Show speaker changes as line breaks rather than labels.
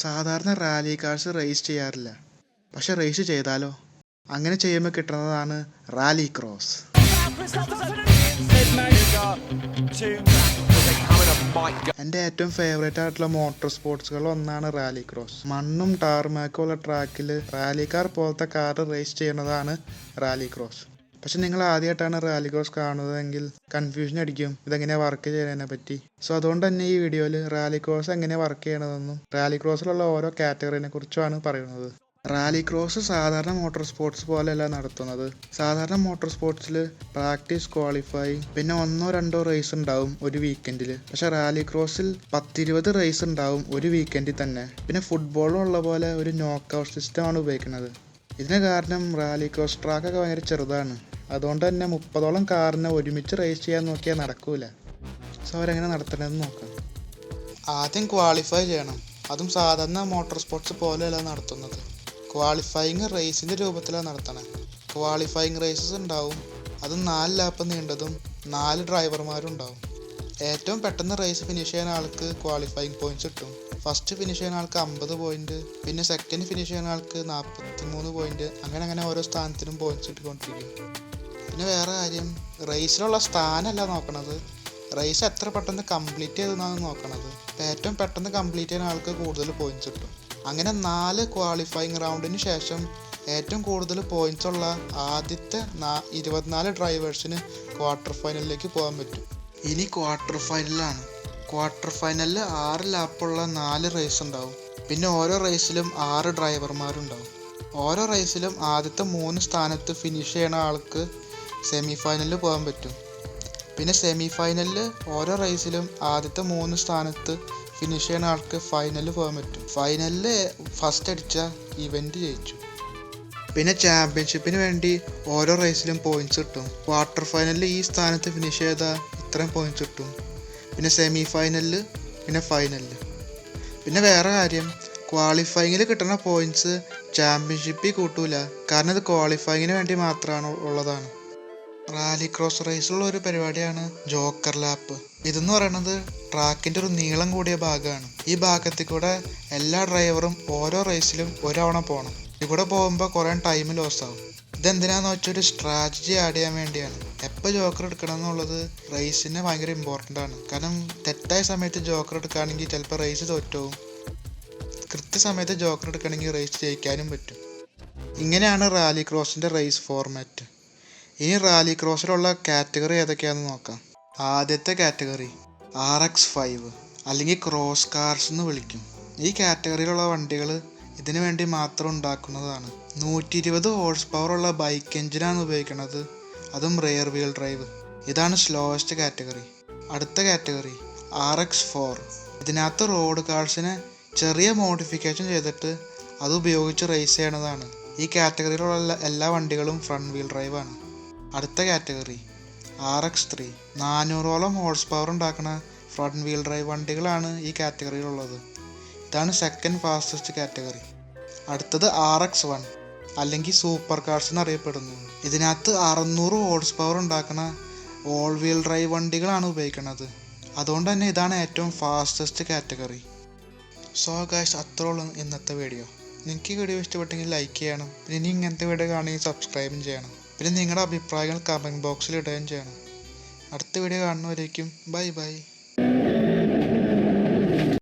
സാധാരണ rally cars raise ചെയ്യാറില്ല. പക്ഷെ റേസ് ചെയ്താലോ? അങ്ങനെ ചെയ്യുമ്പോൾ കിട്ടുന്നതാണ് റാലി ക്രോസ്. എൻ്റെ ഏറ്റവും ഫേവറേറ്റ് ആയിട്ടുള്ള മോട്ടോർ സ്പോർട്സുകൾ ഒന്നാണ് റാലി ക്രോസ്. മണ്ണും ടാർമാക്കും ഉള്ള ട്രാക്കിൽ റാലി കാർ പോലത്തെ കാർ റേസ് ചെയ്യുന്നതാണ് റാലി ക്രോസ്. പക്ഷെ നിങ്ങൾ ആദ്യമായിട്ടാണ് റാലി ക്രോസ് കാണുന്നതെങ്കിൽ കൺഫ്യൂഷൻ അടിക്കും ഇതെങ്ങനെയാണ് വർക്ക് ചെയ്യുന്നതിനെ പറ്റി. സോ അതുകൊണ്ട് തന്നെ ഈ വീഡിയോയിൽ റാലി ക്രോസ് എങ്ങനെയാണ് വർക്ക് ചെയ്യണതെന്നും റാലി ക്രോസിലുള്ള ഓരോ കാറ്റഗറിനെ കുറിച്ചുമാണ് പറയുന്നത്. റാലി ക്രോസ് സാധാരണ മോട്ടോർ സ്പോർട്സ് പോലെയല്ല നടത്തുന്നത്. സാധാരണ മോട്ടോർ സ്പോർട്സിൽ പ്രാക്ടീസ്, ക്വാളിഫൈ, പിന്നെ 1-2 റേസ് ഉണ്ടാവും ഒരു വീക്കെൻഡിൽ. പക്ഷെ റാലി ക്രോസിൽ 10-20 റേസ് ഉണ്ടാവും ഒരു വീക്കെൻഡിൽ തന്നെ. പിന്നെ ഫുട്ബോളിലുള്ള പോലെ ഒരു നോക്കൗട്ട് സിസ്റ്റമാണ് ഉപയോഗിക്കുന്നത്. ഇതിന് കാരണം റാലി ക്രോസ് ട്രാക്കൊക്കെ ഭയങ്കര ചെറുതാണ്. അതുകൊണ്ട് തന്നെ 30ഓളം കാറിനെ ഒരുമിച്ച് റേസ് ചെയ്യാൻ നോക്കിയാൽ നടക്കൂല. സോ അവരെങ്ങനെ നടത്തണമെന്ന് നോക്കാം. ആദ്യം ക്വാളിഫൈ ചെയ്യണം. അതും സാധാരണ മോട്ടോർ സ്പോർട്സ് പോലെയല്ല നടത്തുന്നത്. ക്വാളിഫയിങ് റേസിൻ്റെ രൂപത്തിലാണ് നടത്തണത്. ക്വാളിഫയിങ് റേസസ് ഉണ്ടാവും. അത് 4 ലാപ്പ് നീണ്ടതും 4 ഡ്രൈവർമാരും ഉണ്ടാവും. ഏറ്റവും പെട്ടെന്ന് റേസ് ഫിനിഷ് ചെയ്യുന്ന ആൾക്ക് ക്വാളിഫയിങ് പോയിന്റ്സ് കിട്ടും. ഫസ്റ്റ് ഫിനിഷ് ചെയ്യുന്ന ആൾക്ക് 50 പോയിന്റ്, പിന്നെ സെക്കൻഡ് ഫിനിഷ് ചെയ്യുന്ന ആൾക്ക് 43 പോയിന്റ്, അങ്ങനെ ഓരോ സ്ഥാനത്തിനും പോയിന്റ്സ് കിട്ടിക്കൊണ്ടിരിക്കും. പിന്നെ വേറെ കാര്യം, റേസിലുള്ള സ്ഥാനമല്ല നോക്കണത്, റേസ് എത്ര പെട്ടെന്ന് കംപ്ലീറ്റ് ചെയ്തെന്നാണ് നോക്കണത്. ഏറ്റവും പെട്ടെന്ന് കംപ്ലീറ്റ് ചെയ്യുന്ന ആൾക്ക് കൂടുതൽ പോയിന്റ്സ് കിട്ടും. അങ്ങനെ 4 ക്വാളിഫയിങ് റൗണ്ടിന് ശേഷം ഏറ്റവും കൂടുതൽ പോയിന്റ്സ് ഉള്ള ആദ്യത്തെ 24 ഡ്രൈവേഴ്സിന് ക്വാർട്ടർ ഫൈനലിലേക്ക് പോകാൻ പറ്റും. ഇനി ക്വാർട്ടർ ഫൈനലാണ്. ക്വാർട്ടർ ഫൈനലിൽ 6 ലാപ്പുള്ള 4 റേസ് ഉണ്ടാവും. പിന്നെ ഓരോ റേസിലും 6 ഡ്രൈവർമാരുണ്ടാവും. ഓരോ റേസിലും ആദ്യത്തെ 3 സ്ഥാനത്ത് ഫിനിഷ് ചെയ്യണ ആൾക്ക് സെമി ഫൈനലിൽ പോകാൻ പറ്റും. പിന്നെ സെമി ഫൈനലിൽ ഓരോ റേസിലും ആദ്യത്തെ 3 സ്ഥാനത്ത് ഫിനിഷ് ചെയ്യുന്ന ആൾക്ക് ഫൈനലിൽ പോകാൻ പറ്റും. ഫൈനലിൽ ഫസ്റ്റ് അടിച്ച ഇവൻ്റ് ജയിച്ചു. പിന്നെ ചാമ്പ്യൻഷിപ്പിന് വേണ്ടി ഓരോ റേസിലും പോയിന്റ്സ് കിട്ടും. ക്വാർട്ടർ ഫൈനലിൽ ഈ സ്ഥാനത്ത് ഫിനിഷ് ചെയ്താൽ ഇത്രയും പോയിന്റ്സ് കിട്ടും. പിന്നെ സെമി ഫൈനലിൽ, പിന്നെ ഫൈനലിൽ. പിന്നെ വേറെ കാര്യം, ക്വാളിഫയിങ്ങിൽ കിട്ടുന്ന പോയിന്റ്സ് ചാമ്പ്യൻഷിപ്പിൽ കൂട്ടൂല. കാരണം ഇത് ക്വാളിഫയിങ്ങിന് വേണ്ടി മാത്രമാണ് ഉള്ളതാണ്. റാലി ക്രോസ് റേസിലുള്ള ഒരു പരിപാടിയാണ് ജോക്കർ ലാപ്പ്. ഇതെന്ന് പറയുന്നത് ട്രാക്കിൻ്റെ ഒരു നീളം കൂടിയ ഭാഗമാണ്. ഈ ഭാഗത്തിൽ കൂടെ എല്ലാ ഡ്രൈവറും ഓരോ റേസിലും ഒരവണ പോകണം. ഇവിടെ പോകുമ്പോൾ കുറേ ടൈം ലോസ് ആവും. ഇതെന്തിനാന്ന് വെച്ചാൽ ഒരു സ്ട്രാറ്റജി ആഡ് ചെയ്യാൻ വേണ്ടിയാണ്. എപ്പോൾ ജോക്കർ എടുക്കണം എന്നുള്ളത് റേസിന് ഭയങ്കര ഇമ്പോർട്ടൻ്റ് ആണ്. കാരണം തെറ്റായ സമയത്ത് ജോക്കർ എടുക്കുകയാണെങ്കിൽ ചിലപ്പോൾ റേസ് തോറ്റുപോകും. കൃത്യസമയത്ത് ജോക്കർ എടുക്കുകയാണെങ്കിൽ റേസ് ജയിക്കാനും പറ്റും. ഇങ്ങനെയാണ് റാലി ക്രോസിൻ്റെ റേസ് ഫോർമാറ്റ്. ഇനി റാലി ക്രോസിലുള്ള കാറ്റഗറി ഏതൊക്കെയാണെന്ന് നോക്കാം. ആദ്യത്തെ കാറ്റഗറി RX5 അല്ലെങ്കിൽ ക്രോസ് കാർസ് എന്ന് വിളിക്കും. ഈ കാറ്റഗറിയിലുള്ള വണ്ടികൾ ഇതിനു വേണ്ടി മാത്രം ഉണ്ടാക്കുന്നതാണ്. 120 ഹോഴ്സ് പവർ ഉള്ള ബൈക്ക് എഞ്ചിനാണ് ഉപയോഗിക്കുന്നത്. അതും റിയർ വീൽ ഡ്രൈവ്. ഇതാണ് സ്ലോവസ്റ്റ് കാറ്റഗറി. അടുത്ത കാറ്റഗറി RX4. ഇതിനകത്ത് റോഡ് കാർസിനെ ചെറിയ മോഡിഫിക്കേഷൻ ചെയ്തിട്ട് അത് ഉപയോഗിച്ച് റേസ് ചെയ്യണതാണ്. ഈ കാറ്റഗറിയിലുള്ള എല്ലാ വണ്ടികളും ഫ്രണ്ട് വീൽ ഡ്രൈവാണ്. അടുത്ത കാറ്റഗറി RX3. 400ഓളം ഹോഴ്സ് പവർ ഉണ്ടാക്കുന്ന ഫ്രണ്ട് വീൽ ഡ്രൈവ് വണ്ടികളാണ് ഈ കാറ്റഗറിയിലുള്ളത്. ഇതാണ് സെക്കൻഡ് ഫാസ്റ്റസ്റ്റ് കാറ്റഗറി. അടുത്തത് RX1 അല്ലെങ്കിൽ സൂപ്പർ കാർസ് എന്നറിയപ്പെടുന്നു. ഇതിനകത്ത് 600 ഹോഴ്സ് പവർ ഉണ്ടാക്കുന്ന ഓൾ വീൽ ഡ്രൈവ് വണ്ടികളാണ് ഉപയോഗിക്കുന്നത്. അതുകൊണ്ട് തന്നെ ഇതാണ് ഏറ്റവും ഫാസ്റ്റസ്റ്റ് കാറ്റഗറി. സോ ഗൈസ്, അത്രയുള്ളൂ ഇന്നത്തെ വീഡിയോ. നിങ്ങൾക്ക് ഈ വീഡിയോ ഇഷ്ടപ്പെട്ടെങ്കിൽ ലൈക്ക് ചെയ്യണം. പിന്നെ ഇനി ഇങ്ങനത്തെ വീഡിയോ കാണുകയും സബ്സ്ക്രൈബും ചെയ്യണം. പിന്നെ നിങ്ങളുടെ അഭിപ്രായങ്ങൾ കമൻറ്റ് ബോക്സിൽ ഇടുകയും ചെയ്യണം. അടുത്ത വീഡിയോ കാണുന്നവരേക്കും ബൈ ബൈ.